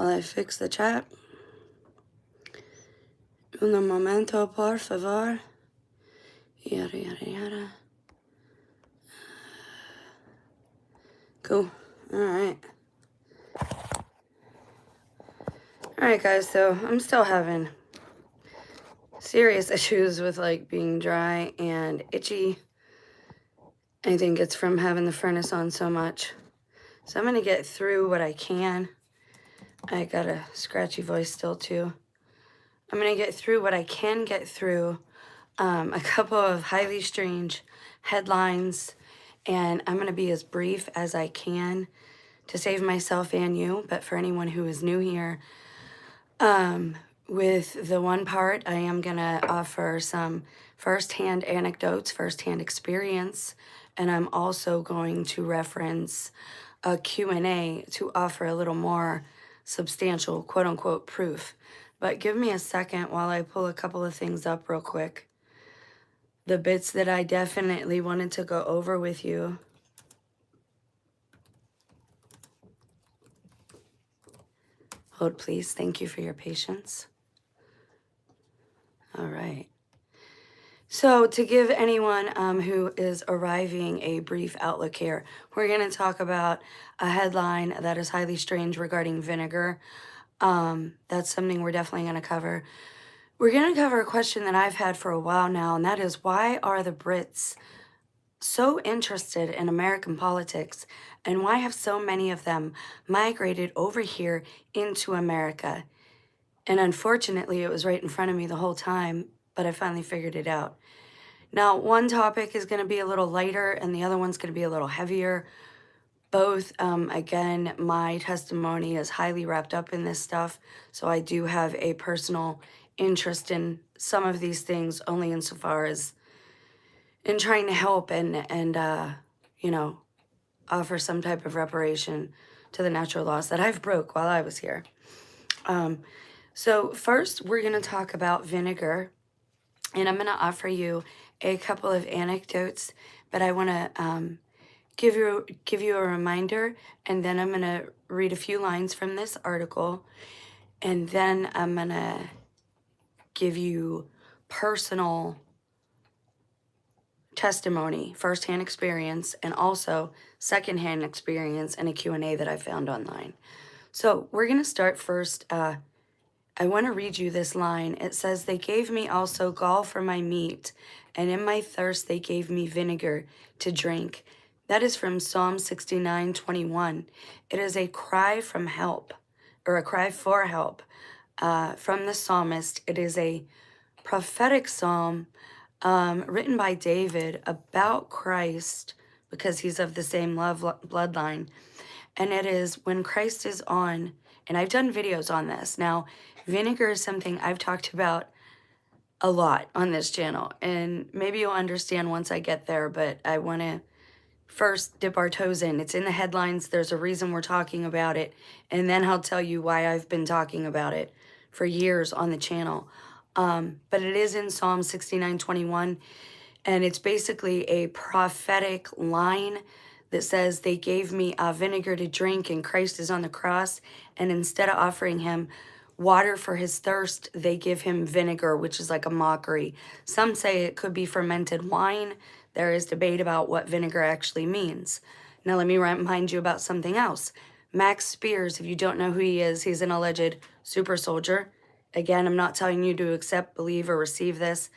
while I fix the chat. Un momento, por favor. Yada, yada, yada. Cool. Alright. Alright, guys, so I'm still having serious issues with, like, being dry and itchy. I think it's from having the furnace on so much. So I'm going to get through what I can. I got a scratchy voice still, too. I'm going to get through what I can get through. A couple of highly strange headlines, and I'm going to be as brief as I can to save myself and you. But for anyone who is new here, with the one part, I am going to offer some firsthand anecdotes, firsthand experience, and I'm also going to reference a Q&A to offer a little more substantial, quote-unquote, proof. But give me a second while I pull a couple of things up real quick. The bits that I definitely wanted to go over with you. Hold, please. Thank you for your patience. All right. So to give anyone who is arriving a brief outlook here, we're going to talk about a headline that is highly strange regarding vinegar. That's something we're definitely going to cover. We're going to cover a question that I've had for a while now, and that is, why are the Brits so interested in American politics, and why have so many of them migrated over here into America? And unfortunately, it was right in front of me the whole time, but I finally figured it out. Now, one topic is going to be a little lighter, and the other one's going to be a little heavier. Both, again, my testimony is highly wrapped up in this stuff, so I do have a personal interest in some of these things, only insofar as in trying to help and you know, offer some type of reparation to the natural laws that I've broke while I was here. So first, we're going to talk about vinegar, and I'm going to offer you a couple of anecdotes, but I want to give you a reminder, and then I'm going to read a few lines from this article, and then I'm going to give you personal testimony, firsthand experience, and also secondhand experience and a Q&A that I found online. So we're going to start first. I want to read you this line. It says, "They gave me also gall for my meat, and in my thirst they gave me vinegar to drink." That is from Psalm 69:21. It is a cry from help, or a cry for help from the psalmist. It is a prophetic psalm written by David about Christ, because he's of the same bloodline. And it is when Christ is on, and I've done videos on this. Now, vinegar is something I've talked about a lot on this channel, and maybe you'll understand once I get there, but I want to first dip our toes in. It's in the headlines. There's a reason we're talking about it, and then I'll tell you why I've been talking about it for years on the channel. But it is in Psalm 69:21, and it's basically a prophetic line that says, "They gave me vinegar to drink, and Christ is on the cross, and instead of offering him water for his thirst, they give him vinegar," which is like a mockery. Some say it could be fermented wine. There is debate about what vinegar actually means. Now, let me remind you about something else. Max Spears, if you don't know who he is, he's an alleged super soldier. Again, I'm not telling you to accept, believe, or receive this,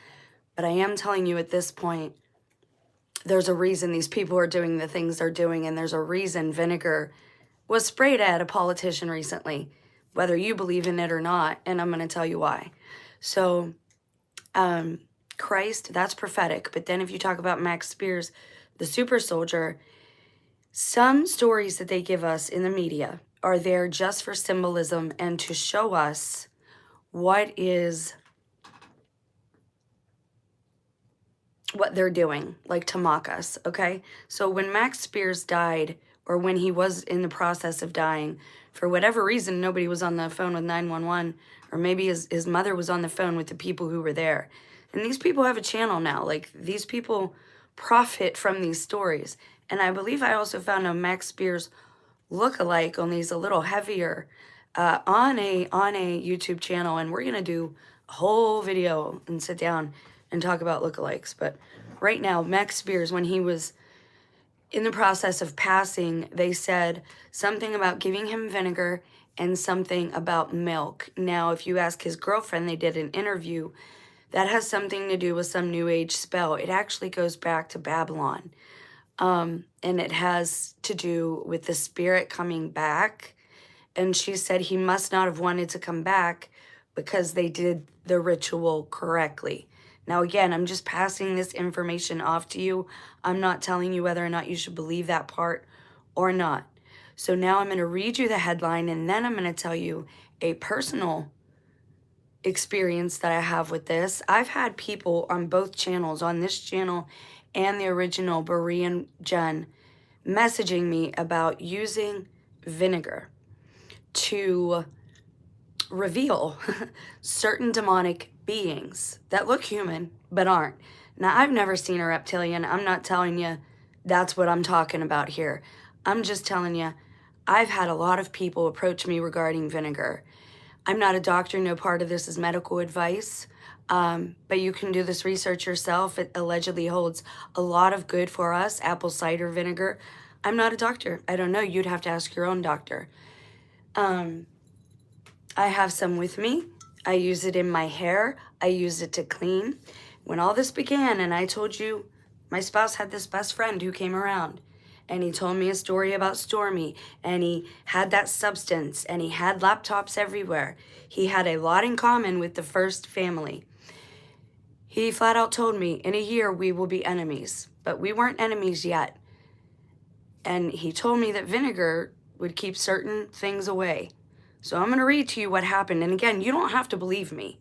but I am telling you at this point, there's a reason these people are doing the things they're doing, and there's a reason vinegar was sprayed at a politician recently, whether you believe in it or not, and I'm going to tell you why. So, Christ, that's prophetic, but then if you talk about Max Spears, the super soldier, some stories that they give us in the media are there just for symbolism and to show us what they're doing, like to mock us, okay? So when Max Spears died, or when he was in the process of dying, for whatever reason, nobody was on the phone with 911, or maybe his mother was on the phone with the people who were there. And these people have a channel now. Like, these people profit from these stories. And I believe I also found a Max Spears look-alike, only he's a little heavier, on a YouTube channel, and we're gonna do a whole video and sit down and talk about lookalikes. But right now, Max Spears, when he was in the process of passing, they said something about giving him vinegar and something about milk. Now, if you ask his girlfriend, they did an interview, that has something to do with some New Age spell. It actually goes back to Babylon. And it has to do with the spirit coming back. And she said he must not have wanted to come back because they did the ritual correctly. Now, again, I'm just passing this information off to you. I'm not telling you whether or not you should believe that part or not. So now I'm going to read you the headline, and then I'm going to tell you a personal experience that I have with this. I've had people on both channels, on this channel and the original Berean Jen, messaging me about using vinegar to reveal certain demonic beings that look human but aren't. Now, I've never seen a reptilian. I'm not telling you that's what I'm talking about here. I'm just telling you, I've had a lot of people approach me regarding vinegar. I'm not a doctor. No part of this is medical advice. But you can do this research yourself. It allegedly holds a lot of good for us. Apple cider vinegar. I'm not a doctor. I don't know. You'd have to ask your own doctor. I have some with me. I use it in my hair. I use it to clean. When all this began, and I told you, my spouse had this best friend who came around, and he told me a story about Stormy, and he had that substance, and he had laptops everywhere. He had a lot in common with the first family. He flat out told me, in a year we will be enemies, but we weren't enemies yet. And he told me that vinegar would keep certain things away. So I'm going to read to you what happened. And again, you don't have to believe me,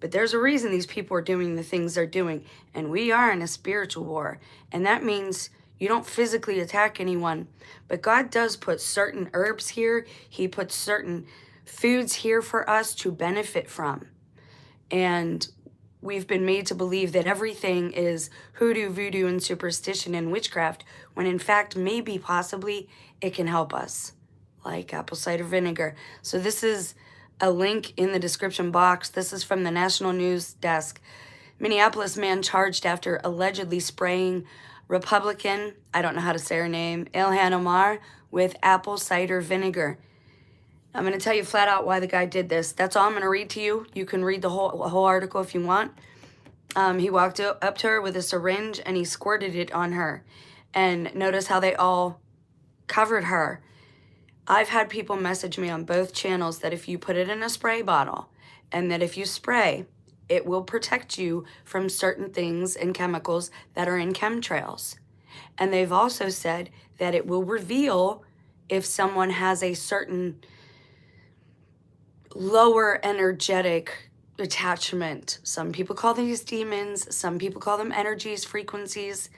but there's a reason these people are doing the things they're doing. And we are in a spiritual war. And that means you don't physically attack anyone, but God does put certain herbs here. He puts certain foods here for us to benefit from. And we've been made to believe that everything is hoodoo, voodoo, and superstition and witchcraft, when in fact, maybe, possibly, it can help us, like apple cider vinegar. So this is a link in the description box. This is from the National News Desk. Minneapolis man charged after allegedly spraying Republican, I don't know how to say her name, Ilhan Omar, with apple cider vinegar. I'm going to tell you flat out why the guy did this. That's all I'm going to read to you. You can read the whole article if you want. He walked up to her with a syringe and he squirted it on her. And notice how they all covered her. I've had people message me on both channels that if you put it in a spray bottle and that if you spray, it will protect you from certain things and chemicals that are in chemtrails. And they've also said that it will reveal if someone has a certain lower energetic attachment. Some people call these demons. Some people call them energies, frequencies.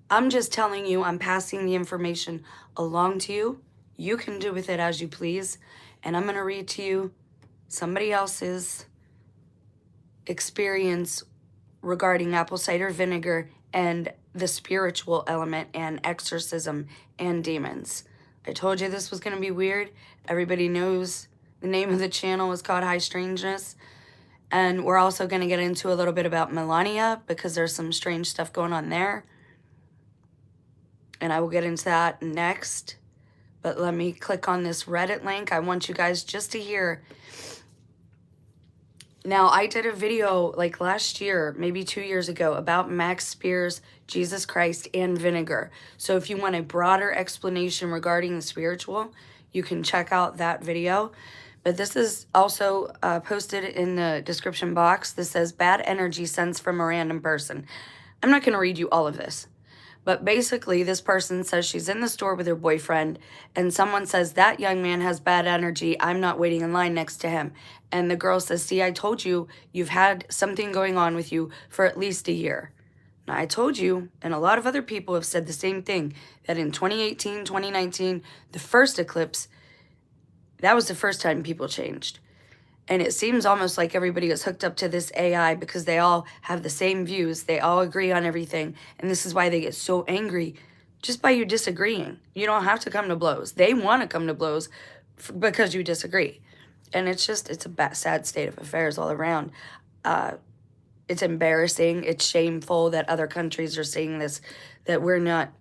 I'm just telling you, I'm passing the information along to you. You can do with it as you please. And I'm going to read to you somebody else's experience regarding apple cider vinegar and the spiritual element and exorcism and demons. I told you this was going to be weird. Everybody knows the name of the channel is called High Strangeness. And we're also going to get into a little bit about Melania because there's some strange stuff going on there. And I will get into that next. But let me click on this Reddit link. I want you guys just to hear. Now, I did a video like last year, maybe 2 years ago, about Max Spears, Jesus Christ, and vinegar. So if you want a broader explanation regarding the spiritual, you can check out that video. But this is also posted in the description box. This says, bad energy sensed from a random person. I'm not going to read you all of this. But basically, this person says she's in the store with her boyfriend, and someone says, that young man has bad energy. I'm not waiting in line next to him. And the girl says, see, I told you, you've had something going on with you for at least a year. Now, I told you, and a lot of other people have said the same thing, that in 2018, 2019, the first eclipse, that was the first time people changed. And it seems almost like everybody is hooked up to this AI because they all have the same views. They all agree on everything. And this is why they get so angry just by you disagreeing. You don't have to come to blows. They want to come to blows because you disagree. And it's a sad state of affairs all around. It's embarrassing. It's shameful that other countries are seeing this, that we're not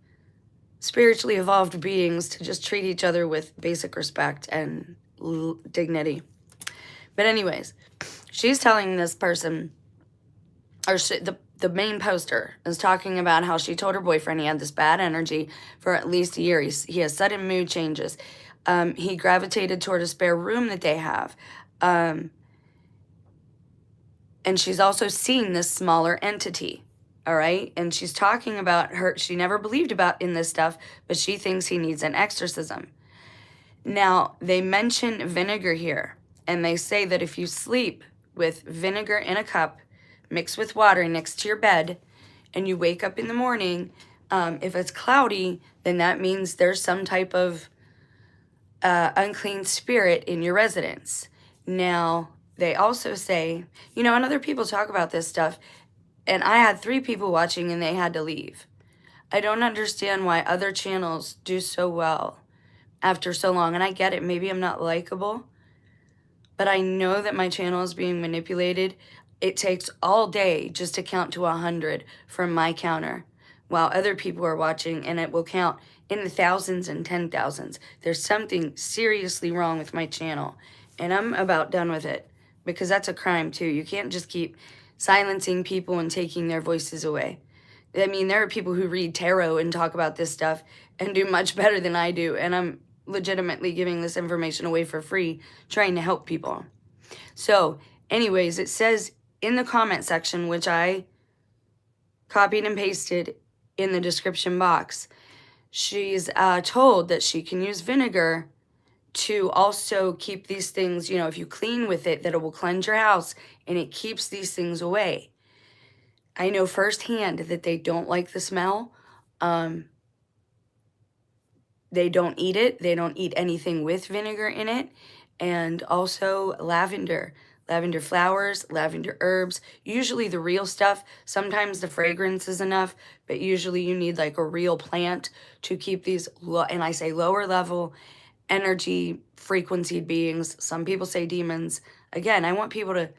spiritually evolved beings to just treat each other with basic respect and dignity. But anyways, she's telling this person, or the main poster is talking about how she told her boyfriend he had this bad energy for at least a year. He has sudden mood changes. He gravitated toward a spare room that they have. And she's also seeing this smaller entity. All right. And she's talking about she never believed about in this stuff, but she thinks he needs an exorcism. Now, they mention vinegar here, and they say that if you sleep with vinegar in a cup mixed with water next to your bed, and you wake up in the morning, if it's cloudy, then that means there's some type of unclean spirit in your residence. Now, they also say, and other people talk about this stuff, and I had 3 people watching and they had to leave. I don't understand why other channels do so well after so long, and I get it, maybe I'm not likable, but I know that my channel is being manipulated. It takes all day just to count to 100 from my counter, while other people are watching, and it will count in the thousands and 10,000s. There's something seriously wrong with my channel, and I'm about done with it, because that's a crime too. You can't just keep silencing people and taking their voices away. I mean, there are people who read tarot and talk about this stuff and do much better than I do, and I'm legitimately giving this information away for free, trying to help people. So, anyways, it says in the comment section, which I copied and pasted in the description box, she's told that she can use vinegar to also keep these things, if you clean with it, that it will cleanse your house and it keeps these things away. I know firsthand that they don't like the smell. They don't eat it. They don't eat anything with vinegar in it. And also lavender flowers, lavender herbs, usually the real stuff. Sometimes the fragrance is enough, but usually you need like a real plant to keep these, and I say lower level energy frequency beings. Some people say demons. Again, I want people to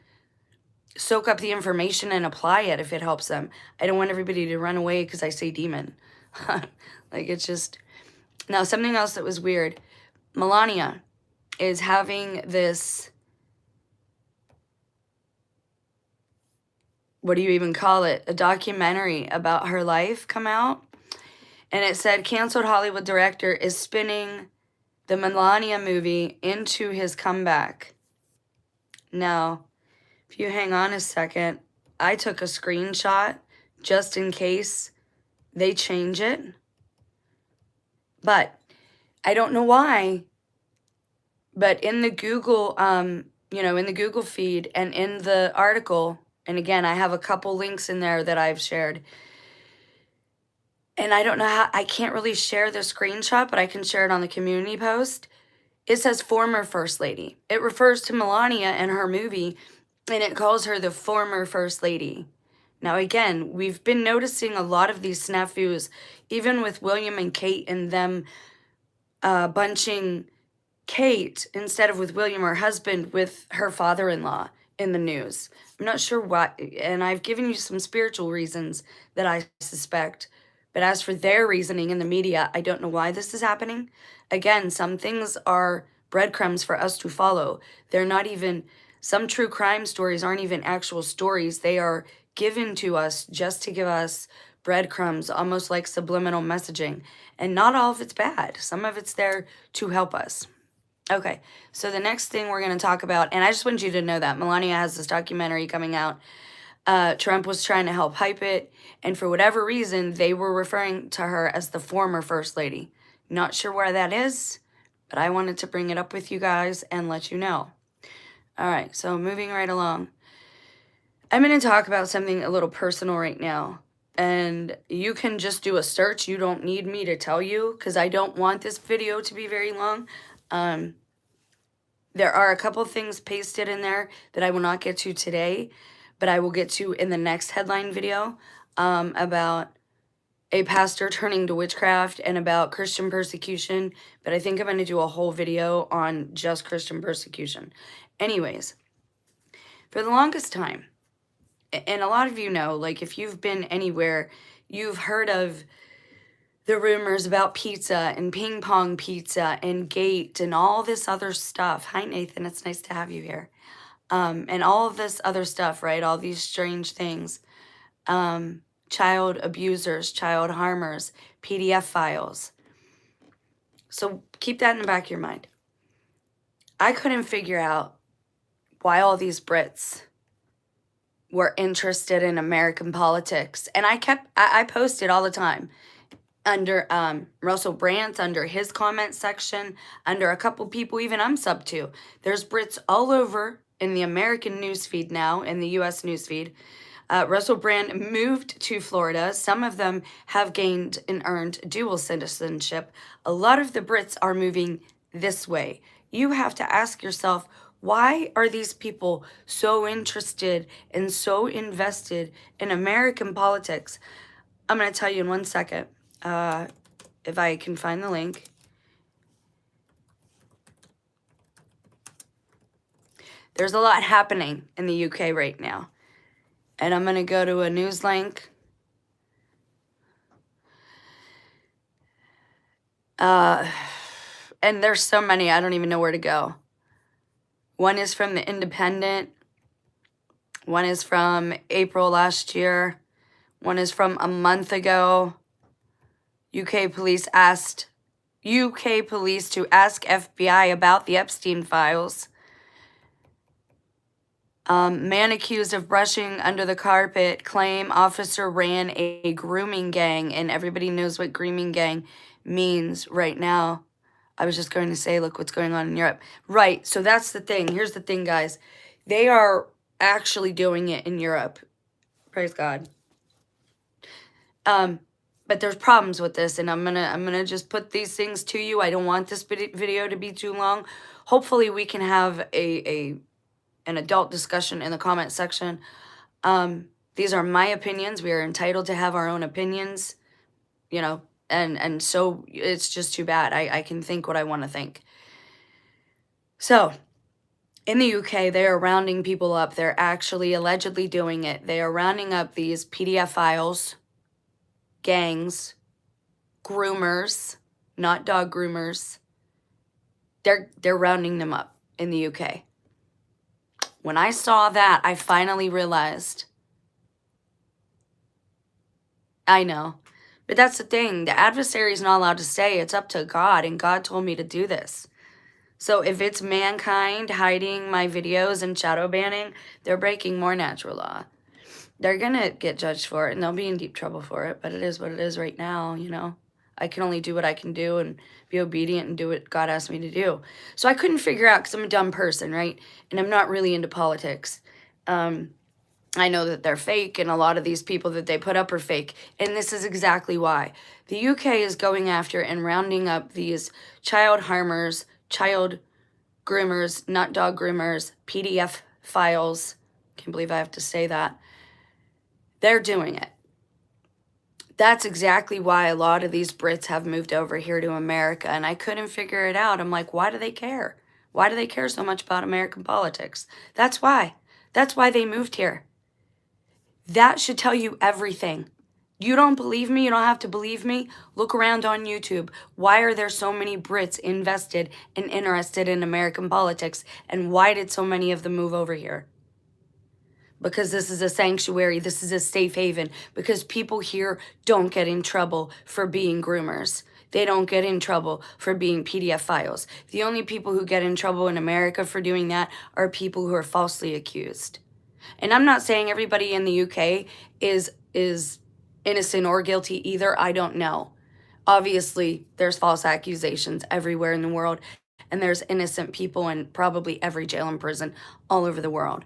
soak up the information and apply it if it helps them. I don't want everybody to run away because I say demon. Like, it's just... Now, something else that was weird. Melania is having this... What do you even call it? A documentary about her life come out. And it said, canceled Hollywood director is spinning the Melania movie into his comeback. Now, if you hang on a second, I took a screenshot just in case they change it. But I don't know why, but in the Google, in the Google feed and in the article, and again, I have a couple links in there that I've shared, and I don't know how, I can't really share the screenshot, but I can share it on the community post. It says former First Lady. It refers to Melania and her movie, and it calls her the former First Lady. Now, again, we've been noticing a lot of these snafus, even with William and Kate and them bunching Kate instead of with William, her husband, with her father-in-law in the news. I'm not sure why, and I've given you some spiritual reasons that I suspect. But as for their reasoning in the media, I don't know why this is happening. Again, some things are breadcrumbs for us to follow. They're not even, some true crime stories aren't even actual stories. They are given to us just to give us breadcrumbs, almost like subliminal messaging. And not all of it's bad. Some of it's there to help us. Okay, so the next thing we're going to talk about, and I just want you to know that Melania has this documentary coming out. Trump was trying to help hype it, and for whatever reason, they were referring to her as the former First Lady. Not sure where that is, but I wanted to bring it up with you guys and let you know. All right, so moving right along. I'm going to talk about something a little personal right now, and you can just do a search. You don't need me to tell you, because I don't want this video to be very long. There are a couple things pasted in there that I will not get to today, but I will get to in the next headline video about a pastor turning to witchcraft and about Christian persecution, but I think I'm going to do a whole video on just Christian persecution. Anyways, for the longest time, and a lot of you know, like if you've been anywhere, you've heard of the rumors about pizza and ping pong pizza and gate and all this other stuff. Hi, Nathan. It's nice to have you here. And all of this other stuff, right? All these strange things. Child abusers, child harmers, PDF files. So keep that in the back of your mind. I couldn't figure out why all these Brits were interested in American politics. And I posted all the time under Russell Brand's, under his comment section, under a couple people even I'm sub to. There's Brits all over in the American newsfeed now, in the U.S. newsfeed. Russell Brand moved to Florida. Some of them have gained and earned dual citizenship. A lot of the Brits are moving this way. You have to ask yourself, why are these people so interested and so invested in American politics? I'm going to tell you in 1 second, if I can find the link. There's a lot happening in the UK right now. And I'm going to go to a news link. And there's so many, I don't even know where to go. One is from The Independent. One is from April last year. One is from a month ago. UK police to ask FBI about the Epstein files. Man accused of brushing under the carpet, claim officer ran a grooming gang, and everybody knows what grooming gang means right now. I was just going to say, look what's going on in Europe. Right, so that's the thing. Here's the thing, guys. They are actually doing it in Europe. Praise God. But there's problems with this, and I'm gonna just put these things to you. I don't want this video to be too long. Hopefully we can have an adult discussion in the comment section. These are my opinions. We are entitled to have our own opinions, you know, and so it's just too bad. I can think what I want to think. So, in the UK, they are rounding people up. They're actually allegedly doing it. They are rounding up these PDF files, gangs, groomers, not dog groomers. They're rounding them up in the UK. When I saw that, I finally realized. I know. But that's the thing. The adversary is not allowed to say. It's up to God, and God told me to do this. So if it's mankind hiding my videos and shadow banning, they're breaking more natural law. They're going to get judged for it, and they'll be in deep trouble for it. But it is what it is right now, you know. I can only do what I can do and be obedient and do what God asked me to do. So I couldn't figure out, because I'm a dumb person, right? And I'm not really into politics. I know that they're fake, and a lot of these people that they put up are fake. And this is exactly why. The UK is going after and rounding up these child harmers, child groomers, not dog groomers, PDF files. Can't believe I have to say that. They're doing it. That's exactly why a lot of these Brits have moved over here to America, and I couldn't figure it out. I'm like, why do they care? Why do they care so much about American politics? That's why. That's why they moved here. That should tell you everything. You don't believe me? You don't have to believe me? Look around on YouTube. Why are there so many Brits invested and interested in American politics, and why did so many of them move over here? Because this is a sanctuary, this is a safe haven, because people here don't get in trouble for being groomers. They don't get in trouble for being PDF files. The only people who get in trouble in America for doing that are people who are falsely accused. And I'm not saying everybody in the UK is innocent or guilty either. I don't know. Obviously, there's false accusations everywhere in the world, and there's innocent people in probably every jail and prison all over the world.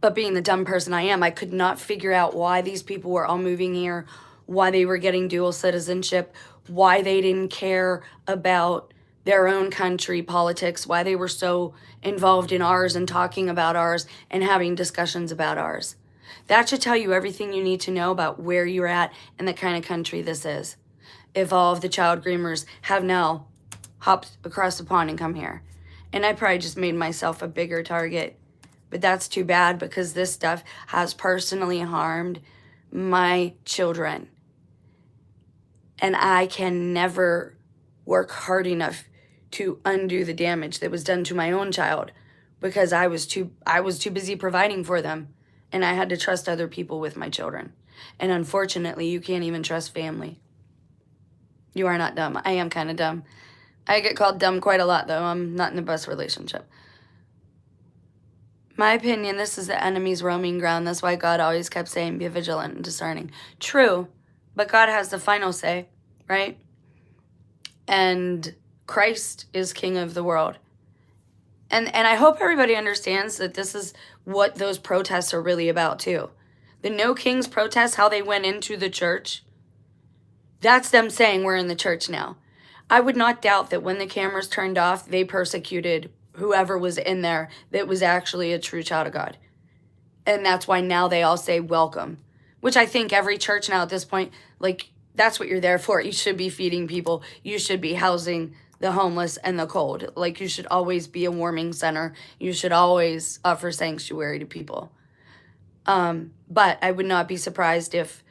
But being the dumb person I am, I could not figure out why these people were all moving here, why they were getting dual citizenship, why they didn't care about their own country politics, why they were so involved in ours and talking about ours and having discussions about ours. That should tell you everything you need to know about where you're at and the kind of country this is. If all of the child groomers have now hopped across the pond and come here. And I probably just made myself a bigger target. But that's too bad, because this stuff has personally harmed my children. And I can never work hard enough to undo the damage that was done to my own child, because I was too busy providing for them, and I had to trust other people with my children. And unfortunately, you can't even trust family. You are not dumb. I am kind of dumb. I get called dumb quite a lot, though. I'm not in the best relationship. My opinion, this is the enemy's roaming ground. That's why God always kept saying, be vigilant and discerning. True, but God has the final say, right? And Christ is king of the world. And I hope everybody understands that this is what those protests are really about, too. The No Kings protests, how they went into the church, that's them saying we're in the church now. I would not doubt that when the cameras turned off, they persecuted whoever was in there that was actually a true child of God. And that's why now they all say welcome, which I think every church now at this point, like, that's what you're there for. You should be feeding people. You should be housing the homeless and the cold. Like, you should always be a warming center. You should always offer sanctuary to people. But I would not be surprised if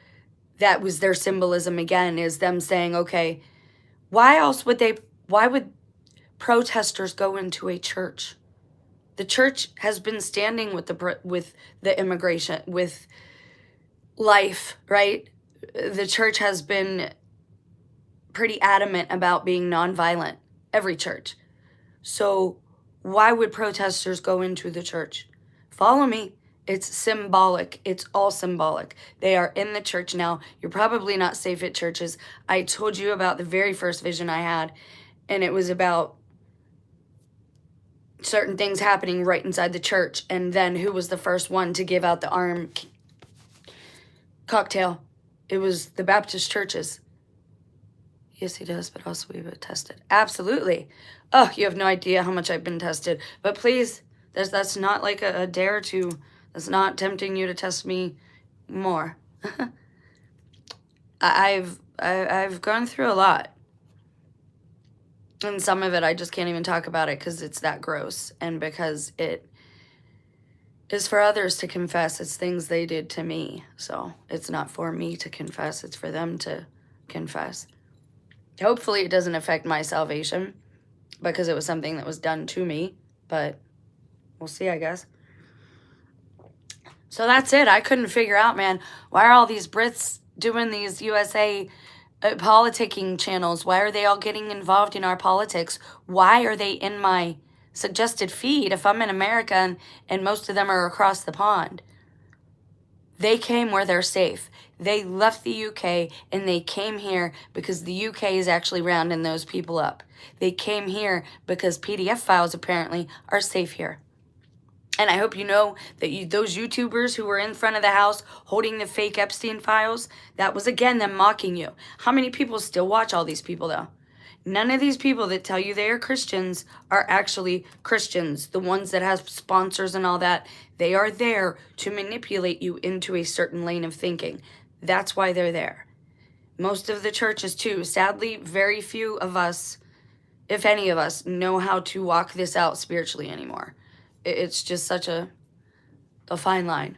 that was their symbolism again, is them saying, okay, why would protesters go into a church? The church has been standing with the immigration, with life, right? The church has been pretty adamant about being nonviolent, every church. So why would protesters go into the church? Follow me. It's symbolic. It's all symbolic. They are in the church now. You're probably not safe at churches. I told you about the very first vision I had, and it was about certain things happening right inside the church, and then who was the first one to give out the arm cocktail? It was the Baptist churches. Yes, he does, but also we've been tested. Absolutely. Oh, you have no idea how much I've been tested. But please, that's not like a dare to... That's not tempting you to test me more. I've gone through a lot. And some of it, I just can't even talk about it because it's that gross. And because it is for others to confess. It's things they did to me. So it's not for me to confess. It's for them to confess. Hopefully it doesn't affect my salvation, because it was something that was done to me. But we'll see, I guess. So that's it. I couldn't figure out, man, why are all these Brits doing these USA politicking channels? Why are they all getting involved in our politics? Why are they in my suggested feed if I'm in America and most of them are across the pond? They came where they're safe. They left the UK and they came here because the UK is actually rounding those people up. They came here because PDF files apparently are safe here. And I hope you know that those YouTubers who were in front of the house holding the fake Epstein files, that was, again, them mocking you. How many people still watch all these people, though? None of these people that tell you they are Christians are actually Christians. The ones that have sponsors and all that, they are there to manipulate you into a certain lane of thinking. That's why they're there. Most of the churches, too. Sadly, very few of us, if any of us, know how to walk this out spiritually anymore. It's just such a fine line.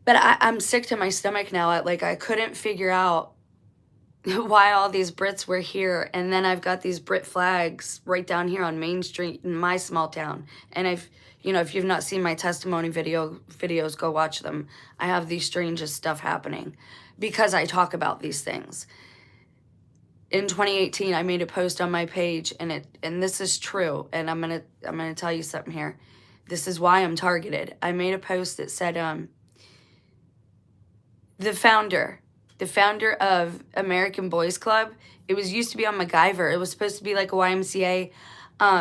But I'm sick to my stomach now. I couldn't figure out why all these Brits were here. And then I've got these Brit flags right down here on Main Street in my small town. And if you've not seen my testimony videos, go watch them. I have the strangest stuff happening because I talk about these things. In 2018, I made a post on my page, and this is true, and I'm gonna tell you something here. This is why I'm targeted. I made a post that said, the founder of American Boys Club, it used to be on MacGyver. It was supposed to be like a YMCA,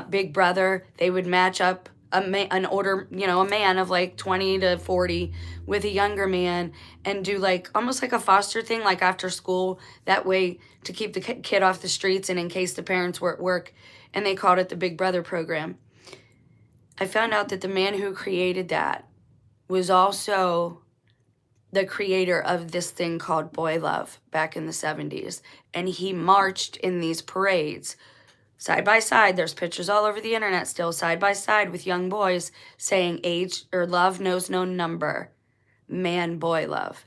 Big Brother. They would match up a man of like 20 to 40 with a younger man and do almost like a foster thing, like after school, that way to keep the kid off the streets and in case the parents were at work, and they called it the Big Brother program. I found out that the man who created that was also the creator of this thing called boy love back in the 70s. And he marched in these parades side by side. There's pictures all over the internet still, side by side with young boys saying age or love knows no number, man, boy love.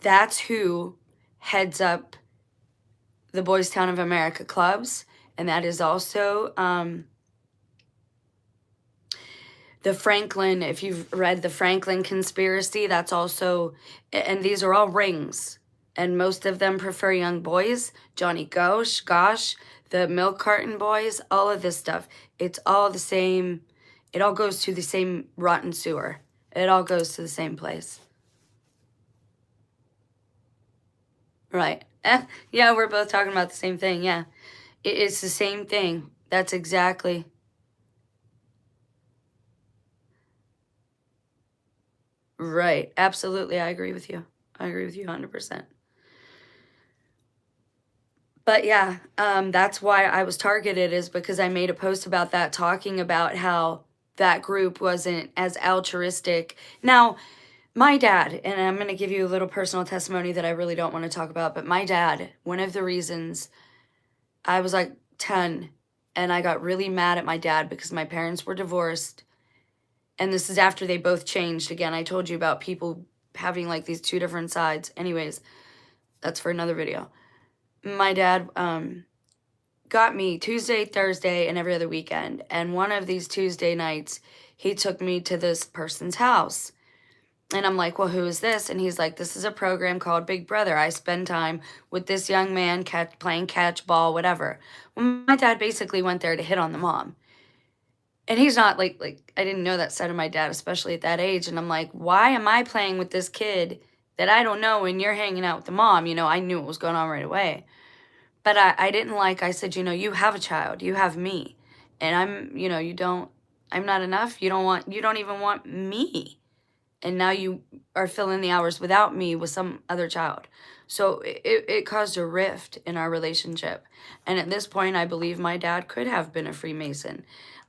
That's who heads up the Boys Town of America clubs. And that is also the Franklin, if you've read the Franklin conspiracy, that's also, and these are all rings. And most of them prefer young boys. Johnny Gosh, the milk carton boys, all of this stuff. It's all the same. It all goes to the same rotten sewer. It all goes to the same place. Right. Yeah, we're both talking about the same thing. Yeah. It's the same thing. That's exactly. Right. Absolutely. I agree with you. I agree with you 100%. But yeah, that's why I was targeted, is because I made a post about that, talking about how that group wasn't as altruistic. Now, my dad, and I'm going to give you a little personal testimony that I really don't want to talk about, but my dad, one of the reasons I was like 10 and I got really mad at my dad because my parents were divorced. And this is after they both changed. Again, I told you about people having like these two different sides. Anyways, that's for another video. My dad got me Tuesday, Thursday, and every other weekend. And one of these Tuesday nights, he took me to this person's house. And I'm like, well, who is this? And he's like, this is a program called Big Brother. I spend time with this young man playing catch ball, whatever. Well, my dad basically went there to hit on the mom. And he's not like I didn't know that side of my dad, especially at that age. And I'm like, why am I playing with this kid that I don't know and you're hanging out with the mom? You know, I knew what was going on right away. But I didn't like, I said, you know, you have a child, you have me. And I'm not enough. You don't even want me. And now you are filling the hours without me with some other child. So it caused a rift in our relationship. And at this point, I believe my dad could have been a Freemason.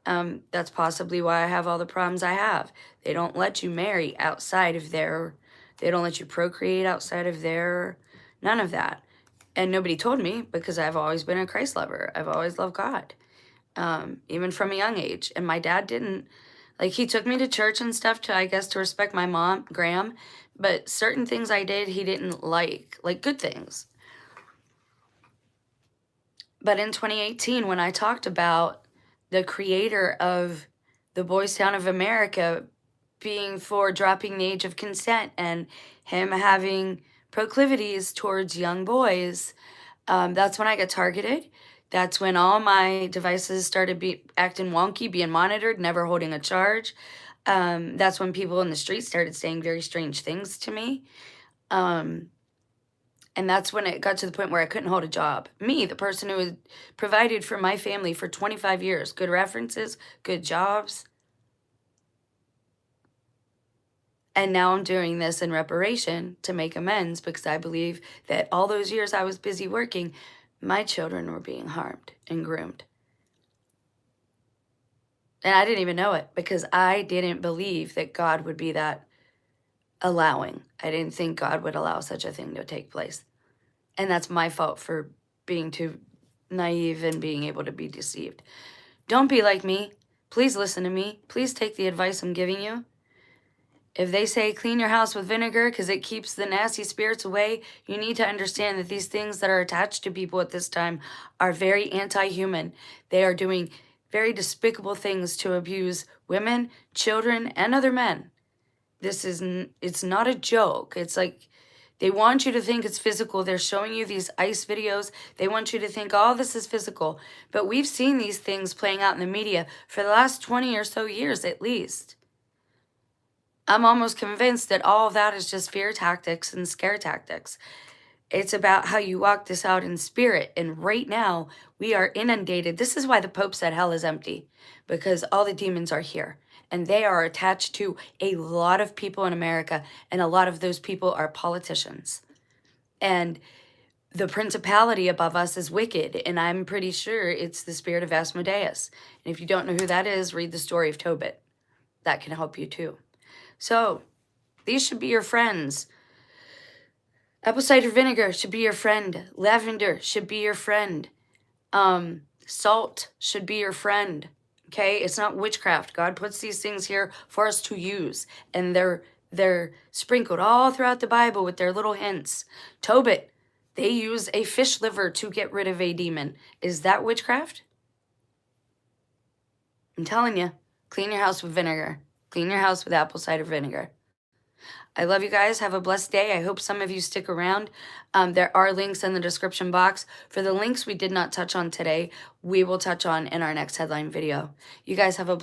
That's possibly why I have all the problems I have. They don't let you marry outside of they don't let you procreate outside of none of that. And nobody told me, because I've always been a Christ lover. I've always loved God, even from a young age. And my dad didn't. Like, he took me to church and stuff I guess, to respect my mom, Graham. But certain things I did, he didn't like good things. But in 2018, when I talked about the creator of the Boys Town of America being for dropping the age of consent and him having proclivities towards young boys, that's when I got targeted. That's when all my devices started acting wonky, being monitored, never holding a charge. That's when people in the street started saying very strange things to me. And that's when it got to the point where I couldn't hold a job. Me, the person who had provided for my family for 25 years, good references, good jobs. And now I'm doing this in reparation to make amends, because I believe that all those years I was busy working, my children were being harmed and groomed. And I didn't even know it, because I didn't believe that God would be that allowing. I didn't think God would allow such a thing to take place. And that's my fault for being too naive and being able to be deceived. Don't be like me. Please listen to me. Please take the advice I'm giving you. If they say clean your house with vinegar because it keeps the nasty spirits away, you need to understand that these things that are attached to people at this time are very anti-human. They are doing very despicable things to abuse women, children, and other men. It's not a joke. It's like they want you to think it's physical. They're showing you these ICE videos. They want you to think all this is physical. But we've seen these things playing out in the media for the last 20 or so years at least. I'm almost convinced that all of that is just fear tactics and scare tactics. It's about how you walk this out in spirit. And right now, we are inundated. This is why the Pope said hell is empty, because all the demons are here. And they are attached to a lot of people in America. And a lot of those people are politicians. And the principality above us is wicked. And I'm pretty sure it's the spirit of Asmodeus. And if you don't know who that is, read the story of Tobit. That can help you too. So these should be your friends. Apple cider vinegar should be your friend. Lavender should be your friend. Salt should be your friend. Okay, it's not witchcraft. God puts these things here for us to use, and they're sprinkled all throughout the Bible with their little hints. Tobit, they use a fish liver to get rid of a demon. Is that witchcraft? I'm telling you, clean your house with vinegar. Clean your house with apple cider vinegar. I love you guys. Have a blessed day. I hope some of you stick around. There are links in the description box. For the links we did not touch on today, we will touch on in our next headline video. You guys have a blessed